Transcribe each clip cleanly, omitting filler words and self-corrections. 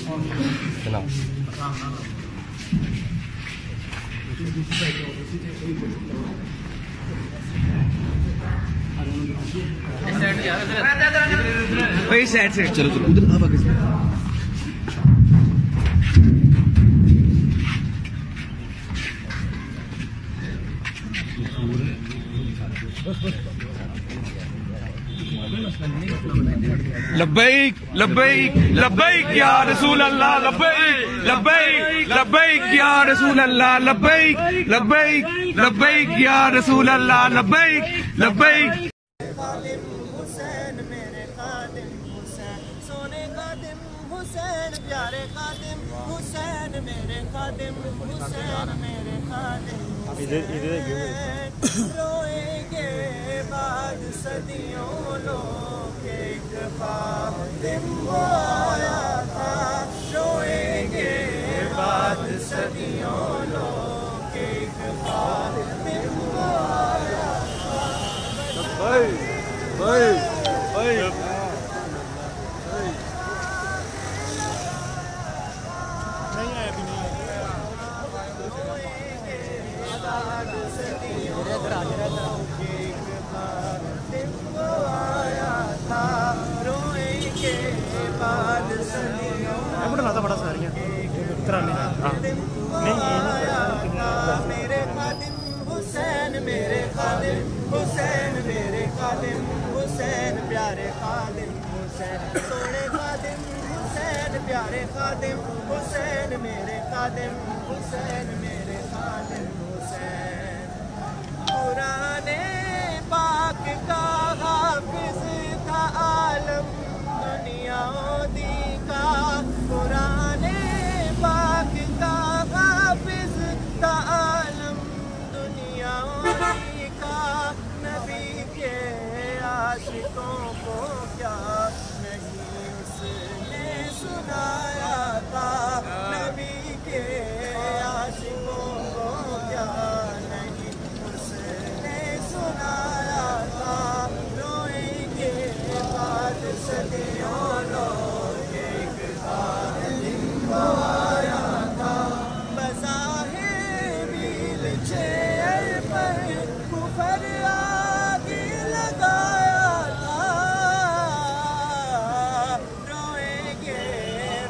جناب وہی سائڈ سے چلو چلو ادھر لبیک لبیک لبیک یا رسول اللہ لبیک لبیک لبیک یا رسول اللہ لبیک لبیک لبیک یا رسول اللہ لبیک لبیک حسین میرے خادم حسین سونے خادم حسین پیارے خادم حسین میرے خادم حسین میرے خادم روئیں گے بعد صدیوں لوگ ایک خادم وہ آیا تھا روئیں گے بعد صدیوں لوگ ایک خادم وہ آیا میرے خادم حسین میرے خادم حسین میرے خادم حسین پیارے خادم حسین سونے خادم حسین پیارے خادم حسین میرے خادم حسین میرے خادم حسین قرآن پاک کا حافظ تھا عالم دنیا دی کا قرآن پاک کا حافظ تھا عالم دنیا دی کا نبی کے عاشقوں کو کیا نہیں اس نے سنایا تھا نبی کے عاشقوں کو کیا نہیں اس نے سنایا تھا روئیں گے بعد صدیوں لوگ ایک خادم وہ آیا تھا بظاہر ویل چیئر پر کفر آگ لگایا تھا روئیں گے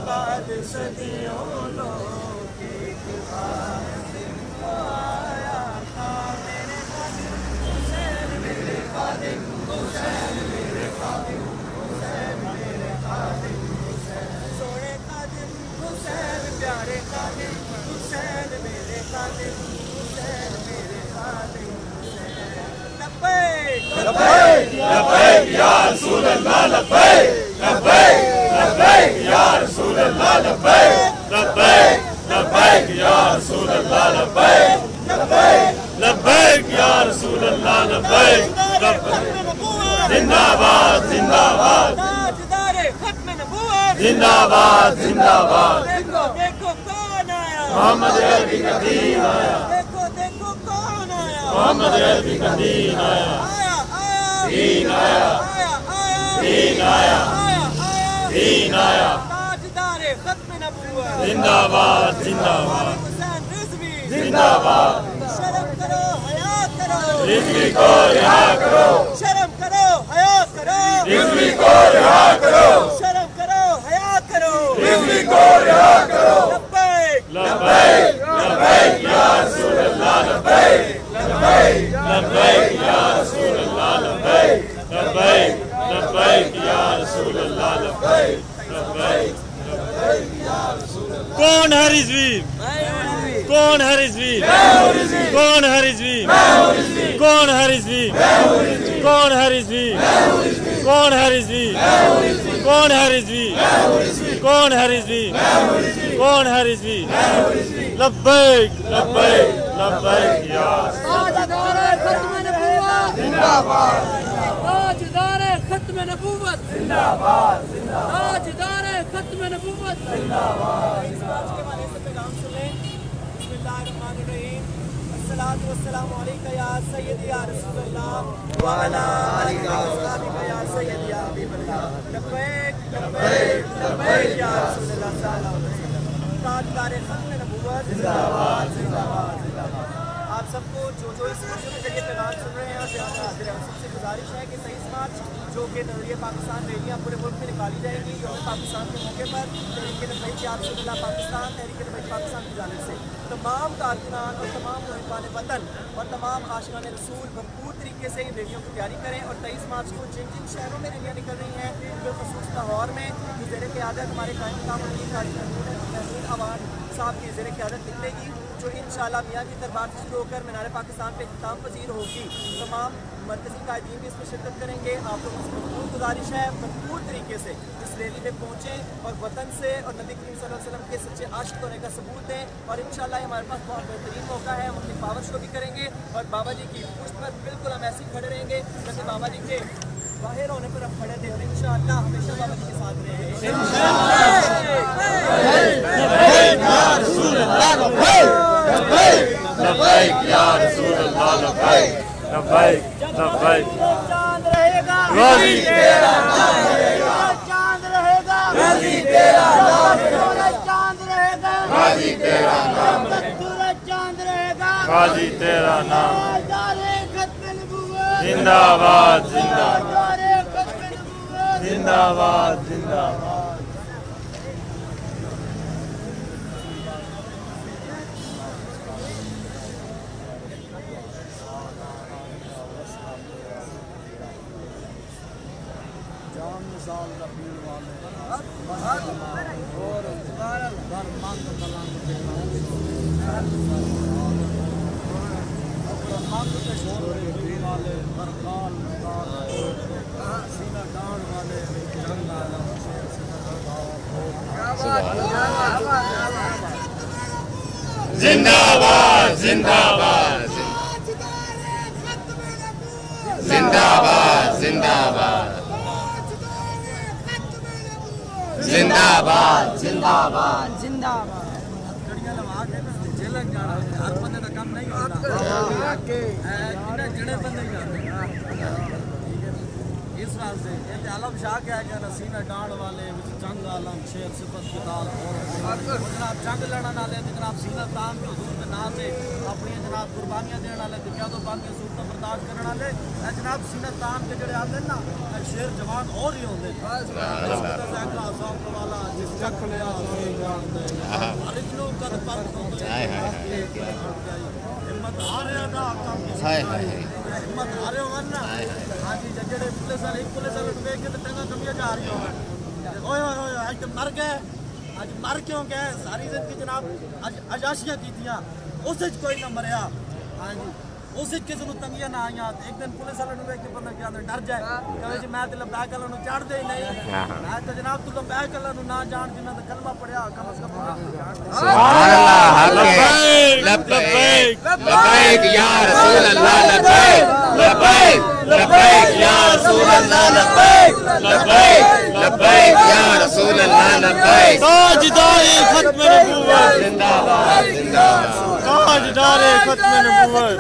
بعد صدیوں لوگ ایک خادم وہ آیا تھا میرے خادم حسین میرے خادم حسین میرے خادم حسین میرے خادم حسین سونے خادم حسین پیارے خادم حسین میرے خادم حسین میرے خادم حسین لبیک لبیک لبیک یا رسول اللہ لبیک لبیک لبیک یا رسول اللہ لبیک لبیک لبیک یا رسول اللہ لبیک لبیک لبیک یا رسول اللہ لبیک زندہ باد زندہ باد تاجدار ختم نبوت زندہ باد زندہ باد دیکھو دیکھو کون آیا محمد عربی کا دین آیا دیکھو دیکھو کون آیا محمد عربی کا دین آیا آیا آیا دین آیا آیا آیا دین آیا آیا آیا دین آیا تاجدار ختم نبوت زندہ باد زندہ باد حسین رضوی زندہ باد شرم کرو حیا کرو رضوی کو رہا کرو شرم کرو حیا کرو رضوی کو رہا کرو شرم کرو حیا کرو رضوی کو رہا کرو لبیک لبیک لبیک یا رسول اللہ لبیک لبیک لبیک یا رسول اللہ لبیک لبیک لبیک یا رسول اللہ لبیک لبیک کون ہے رضوی کون ہے رضوی کون ہے رضوی کون ہے رضوی کون ہے رضوی کون ہے رضوی کون ہے رضوی کون ہے رضوی کون ہے رضوی لبیک لبیک لبیک یا تاجدار ختم نبوت زندہ باد تاجدار ختم نبوت زندہ باد تاجدار ختم نبوت زندہ باد اس بات کے بارے سے پیغام سنیں بسم اللہ الرحمن الرحیم الصلاۃ والسلام علیکہ یا سیدی یا رسول اللہ وعلی آلک واصحابک یا سیدی یا حبیب اللہ لبیک لبیک لبیک یا رسول اللہ ताजदार खत्म नबूवत जिंदाबाद जिंदाबाद जिंदाबाद। आप सबको जो इस वीडियो के जरिए पैगाम सुन रहे हैं, सबसे गुजारिश है कि 23 मार्च जो कि नज़रिए पाकिस्तान रैलियाँ पूरे मुल्क में निकाली जाएंगी और पाकिस्तान के मौके पर तहरीक लब्बैक या रसूलुल्लाह पाकिस्तान, तहरीक लब्बैक पाकिस्तान की जानिब से तमाम कारकुनान और तमाम मुहिब्बान वतन और तमाम आशिकान रसूल भरपूर तरीके से इन रैलियों की तैयारी करें। और 23 मार्च को जिन जिन शहरों में रैलियाँ निकल रही हैं, बिलखसूस लाहौर में ज़ेर क़यादत हमारे कायम मक़ाम महमूद अवान साहब की ज़ेर क़यादत निकलेगी, जो इंशाअल्लाह मियाँ की दरबार से शुरू होकर मीनार पाकिस्तान पे इख्तिताम पजीर होगी। तमाम मरकज़ी कायदीन भी इसमें शिरकत करेंगे। आप लोगों से भरपूर गुजारिश है भरपूर तरीके से इस रैली में पहुँचें और वतन से और नबी करीम सल्लल्लाहु अलैहि वसल्लम के सच्चे आशिक होने का सबूत दें। और इंशाअल्लाह हमारे पास बहुत बेहतरीन मौका है, हम अपनी पावर शो भी करेंगे और बाबा जी की पुष्ट पर बिल्कुल हम ऐसे ही खड़े रहेंगे जैसे बाबा जी के बाहर होने पर हम खड़े थे। इंशाअल्लाह हमेशा बाबा जी के साथ रहेंगे। लब्बैक या रसूल अल्लाह लब्बैक लब्बैक लब्बैक। चांद रहेगा गाजी तेरा नाम रहेगा, चांद रहेगा गाजी तेरा नाम चांद रहेगा गाजी तेरा नाम सूरज चांद रहेगा गाजी तेरा नाम ताजदारे खत्म नबूवत जिंदाबाद जिंदाबाद ताजदारे खत्म नबूवत जिंदाबाद जिंदाबाद। जिंदाबाद जिंदाबाद जिंदाबाद जिंदाबाद जिंदाबाद जिंदाबाद जिंदाबाद। हर बंदे का काम नहीं होता, जड़े बंदे इस वास्ते आलम शाह क्या है कि सीना डांड वाले जंग आलम शेर सिफत किताब और जनाब जंग लड़ने वाले जनाब सीना ताम के हुजूर के नाम से अपनी जनाब कुर्बानियां देने वाले क्या तो बाकी सूरत बर्दाश्त करने वाले जनाब सीना ताम के जड़े आते ना शेर जवान और ही होंगे वाला जिस जख लिया हिम्मत आ रहा था हिम्मत आ रहे हो ना। हाँ जी जड़े पुलिस वाले पुलिस वाले देख के तो टंगा कमियां जा रही हो आज तो मर गए, आज मर क्यों गए? सारी जिंदगी जनाब अजाशियां की थियां, उस कोई ना मरिया। हाँ जी उस किसी को तंगियां ना आईया। एक दिन पुलिस वाले देख के बंदा क्या डर जाए कहे जी मैं तो लंबैक वालों चढ़ते ही नहीं। मैं तो जनाब तू लंबैक वालों ना जान जिन्होंने तो कलमा पढ़िया कम से कम लब्बैक लब्बैक या रसूल अल्लाह लब्बैक लब्बैक लब्बैक या रसूल अल्लाह लब्बैक लब्बैक लब्बैक या रसूल अल्लाह लब्बैक। ताजदारे खत्म नबूवत जिंदाबाद जिंदाबाद ताजदारे खत्म नबूवत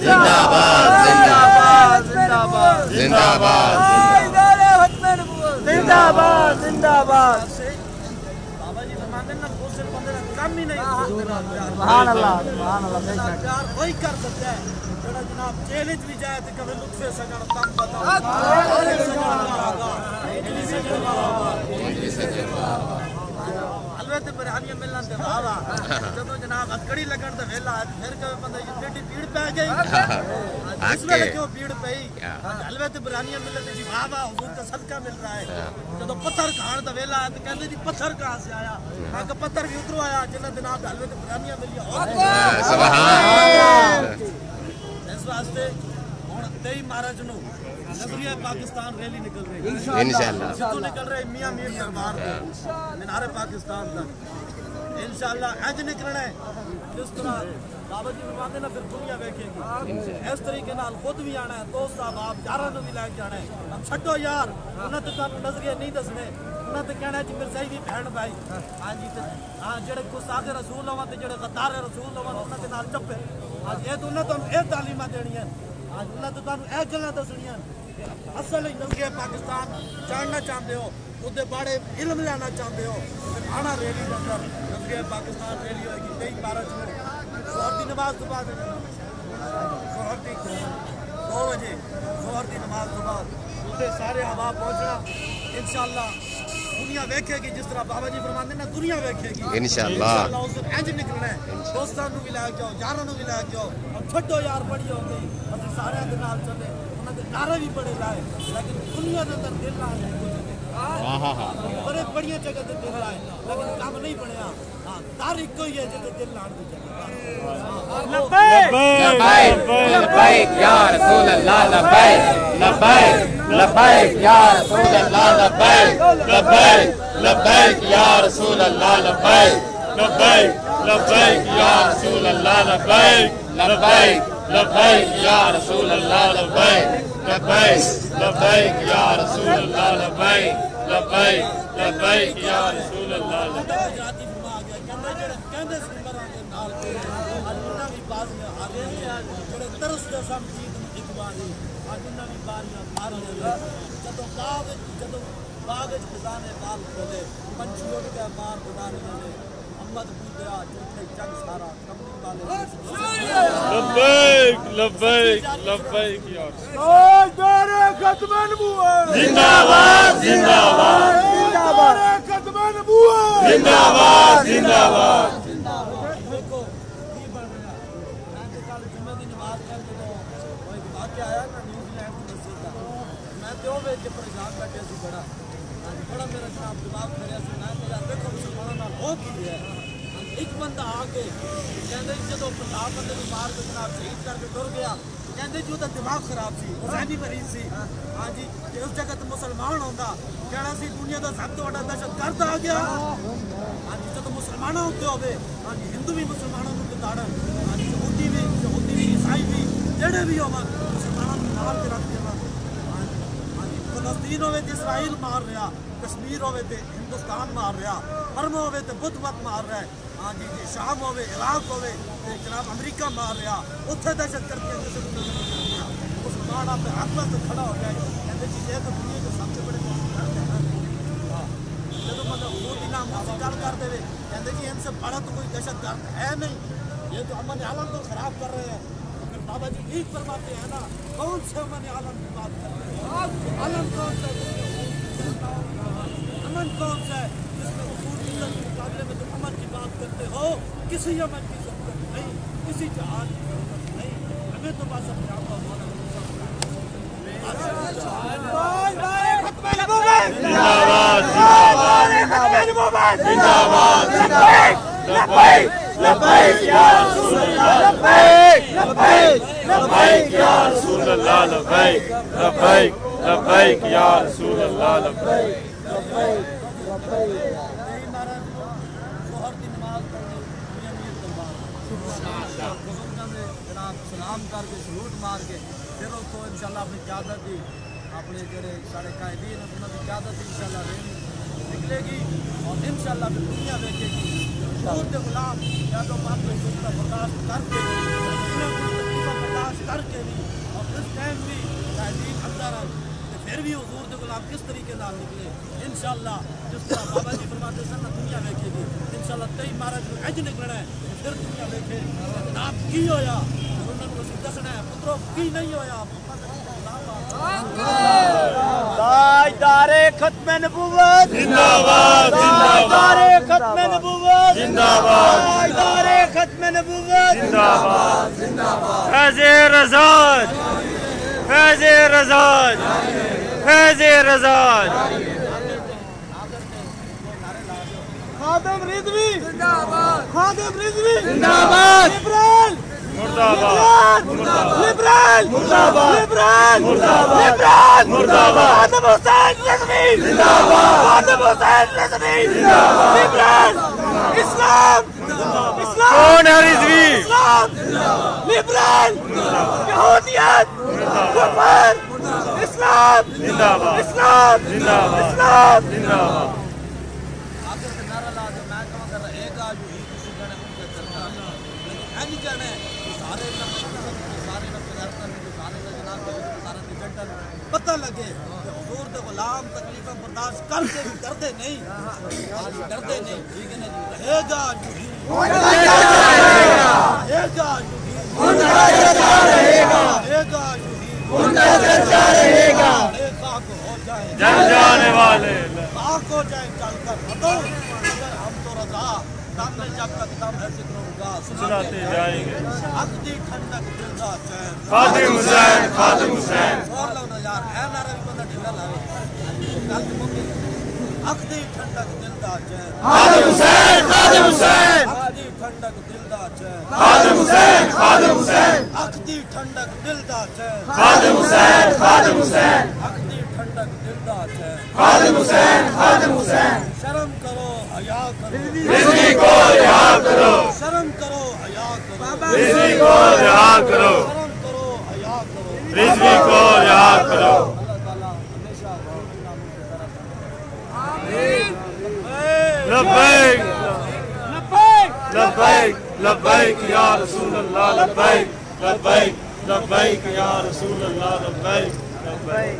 जिंदाबाद जिंदाबाद जिंदाबाद जिंदाबाद जिंदाबाद जिंदाबाद। बाबा जी फरमाते ना बहुत से बंदे का काम ही नहीं। सुभान अल्लाह प्यार वही कर सकता है जरा जनाब जेल भी जाए तो कभी लुत्फे सजन कम बताओ हलवे बिरयानी मिलना ते वाह जब जनाब अकड़ी लगन तो वेला फिर कभी बंदा टेढ़ी भीड़ पै गई इस वेले क्यों भीड़ पई हलवे ते बिरयानी मिलने जी वाह वाह हुजूर का सदका मिल रहा है। जब पत्थर खान तो वेला तो कहते जी पत्थर कहाँ से आया? हाँ पत्थर भी उधरों आया जिन्हें जनाब हलवे ते बिरयानी मिली। इस वास्ते हुण 23 मार्च नूं नज़रिया पाकिस्तान रैली निकल रही है इंशाअल्लाह। निकल रहे मियां मीर दरबार से मीनार पाकिस्तान तक इंशाअल्लाह आज निकलना है। जिस तरह बाबा जी फरमाते ना फिर दुनिया देखेगी इस तरीके नाल खुद भी आना है, दोस्त साहब यारां नूं भी लैके आना है। हम छड्डो यार उन्हें तो तुहानूं नज़रिया नहीं दसने, उन्हें तो कहना जी मेरे चाहिए भैन भाई। हाँ जी हाँ जेड़े गुस्ताख रसूल होवन ते जेड़े गद्दार रसूल होवन उन्हां दे नाल चप्पे। हाँ ये तो उन्हें तुहानूं ये तालीमां देणियां, हाँ उन्हें तो तुहानूं ये गल्लां दसणियां। असल नज़रिया पाकिस्तान जानना चाहते हो उदे बारे इल्म लेना चाहते हो आना रैली के अंदर क्योंकि पाकिस्तान रैली होगी 23 मार्च को जोहर की नमाज के बाद जोहर की 2 बजे जोहर की नमाज के बाद उदे सारे हवा पहुंचना इंशाअल्लाह दुनिया देखेगी जिस तरह बाबा जी फरमाते ना दुनिया देखेगी इंशाअल्लाह उस दिन इंज निकलना है दोस्तों को भी लेके आओ यारों को भी लेके आओ और छड्डो यार बड़ी हो गई असि सारे दे नाल चले उन्हां दे नारे भी बड़े लाए लेकिन दुनिया दे अंदर दिल लाए बड़े बढ़िया जगह ते दिल लाए लेकिन काम नहीं बनया हां तारीख कोई है जिते दिल लाण दी जगह लब्बैक लब्बैक या रसूल अल्लाह लब्बैक लब्बैक लब्बैक या रसूल अल्लाह लब्बैक लब्बैक लब्बैक या रसूल अल्लाह लब्बैक लब्बैक लब्बैक या रसूल अल्लाह लब्बैक लब्बैक लब्बैक या रसूल अल्लाह लब्बैक लब्बैक लब्बैक या रसूल अल्लाह लब्बैक लब्बैक लब्बैक या रसूल अल्लाह लब्बैक कहंदे सिमरां दे नाल आज उन्हां भी बाज में आ गए जेड़े तरसदे सन जीत इकबाली आज उन्हां भी बारियां मारियां जदों बाग विच खजाने बाल खोले पंछी उड़ के मार गुदारियां ने अहमद बूदिया झूठे जग सारा कमली वाले लब्बैक लब्बैक लब्बैक या ताजदार खत्म नबूवत जिंदाबाद जिंदाबाद जिंदाबाद खत्म नबूवत जिंदाबाद जिंदाबाद देखो की बन रहा मैं तो कल जुम्मे दी नमाज पढ़ के कोई वाकया आया ना न्यूजीलैंड की मस्जिद का मैं तो वेच परेशान बैठे सी बड़ा बड़ा मेरा जनाब दिमाग मेरे से मैं यार देखो मुसलमानों नाल हो की है एक बंदा आके कहंदे जदों 50 बंदे नूं मार के जनाब शहीद करके टुर गया कहंदे जी ओदा दिमाग खराब सी ज़हनी मरीज सी हां जी ते उस जगह ते मुसलमान होंदा कहना सी दुनिया दा सब तो बड़ा दहशतगर्द आ गया हां जी जदों मुसलमानां उत्ते होवे हां जी हिंदू भी मुसलमानां नूं बिगाड़न हां जी यहूदी भी ईसाई भी जेड़े भी होवन मुसलमानां नूं नाल ते रख देवन हां जी फलस्तीन होवे ते इसराइल मार रहा कश्मीर होवे ते हिंदुस्तान मार रहा बर्मा होवे ते बुद्ध मत मार रहा है हाँ जी जी शाम होवे इराक होवे ते जनाब अमेरिका मार रहा उत्थे दहशतगर्द के मुसलमान अपने हक से खड़ा हो गया कहते जी ये तो दुनिया के सबसे बड़े दहशतगर्द है जब मतलब वो दिन हम गल कर देवे कहते जी इनसे बड़ा तो कोई दहशतगर्द है नहीं ये तो अमन आलम को खराब कर रहे हैं फिर बाबा जी ठीक फरमाते हैं ना कौन से अमन आलम की बात कर रहे हैं आलम कौन सा अमन कौन सा है जिसमें उसूल के मुकाबले में तुम अमन की बात करते हो किसी अमन की जरूरत नहीं किसी जहाज की जरूरत नहीं हमें तो बस अपने आप को जिंदाबाद लब्बैक लब्बैक या रसूल अल्लाह लब्बैक लब्बैक लब्बैक या रसूल अल्लाह लब्बैक लब्बैक लब्बैक या रसूल अल्लाह लब्बैक लब्बैक यही नारा जोहर की नमाज पढ़नी अमीर दरबार बुजुर्गों ने जनाब सलाम करके सलूट मार के फिर उसको इंशाल्लाह अपनी क़यादत दी अपने जेड़े सारे कायदीन उन्होंने क़यादत इंशाल्लाह निकलेगी और इंशाल्लाह फिर दुनिया देखेगी दूर के गुलाम या तो बात को बर्दाश्त करके बर्दाश्त करके भी और इस टाइम भी कायदीन अंदर फिर भी हुजूर के गुलाम किस तरीके नाल निकले इंशाल्लाह जिस तरह बाबा जी फरमाते सन दुनिया देखेगी इंशाल्लाह 23 मार्च को इंज निकलना है फिर दुनिया देखे जनाब की होया उन्होंने दसना है पुत्रों की नहीं होया ताजदार खत्म नबूवत जिंदाबाद ताजदार खत्म नबूवत जिंदाबाद ताजदार खत्म नबूवत जिंदाबाद जिंदाबाद फैज़े रज़ाद फैज़े रज़ाद फैज़े रज़ाद खादिम रिजवी जिंदाबाद खादिम रिजवी जिंदाबाद लिबरल मुर्दाबाद लिबरल मुर्दाबाद लिबरल मुर्दाबाद मुर्दाबाद खादिम हुसैन रिजवी जिंदाबाद खादिम हुसैन रिजवी जिंदाबाद लिबरल इस्लाम इस्लाम कौन है रिजवी इस्लाम लिबरल यहूदियत कुफर इस्लाम जिंदाबाद इस्लाम जिंदाबाद इस्लाम जिंदाबाद आखिर का नारा ला के मैं कहूँ कर एक आज ही किसी कहने उनका चलता लेकिन ऐ नहीं कहने सारे न پتہ لگے کہ حضور دے غلام تکلیفاں برداشت کر کے بھی ڈردے نہیں، ڈردے نہیں، ٹھیک ہے نا جی؟ رہے گا یوہی، رہے گا یوہی، رہے گا یوہی، رہے گا، خاک ہو جائیں جل جانے والے خاک ہو جائیں چل کر ختم، مگر ہم تو رضا دم میں جب تک دم ہے ذکر ہوگا سناتے جائیں گے. عقدی ٹھنڈک دل دا چین خادم حسین، خادم حسین. اور لو نا یار اے نعرہ بھی بندہ ڈھیلا لاوے گل تو مکی عقدی ٹھنڈک دل دا چین خادم حسین، خادم حسین. عقدی ٹھنڈک دل دا چین خادم حسین، خادم حسین. عقدی ٹھنڈک دل دا چین خادم حسین، خادم حسین. عقدی ٹھنڈک دل دا چین خادم حسین، خادم حسین. شرم کرو حیا کرو رضوی کو رہا کرو، شرم کرو حیا کرو رضوی کو رہا کرو، شرم کرو حیا کرو رضوی کو رہا کرو. اللہ تعالیٰ ہمیشہ غور ناموں کی طرف لبیک لبیک لبیک یا رسول اللہ، لبیک لبیک لبیک یا رسول اللہ، لبیک لبیک.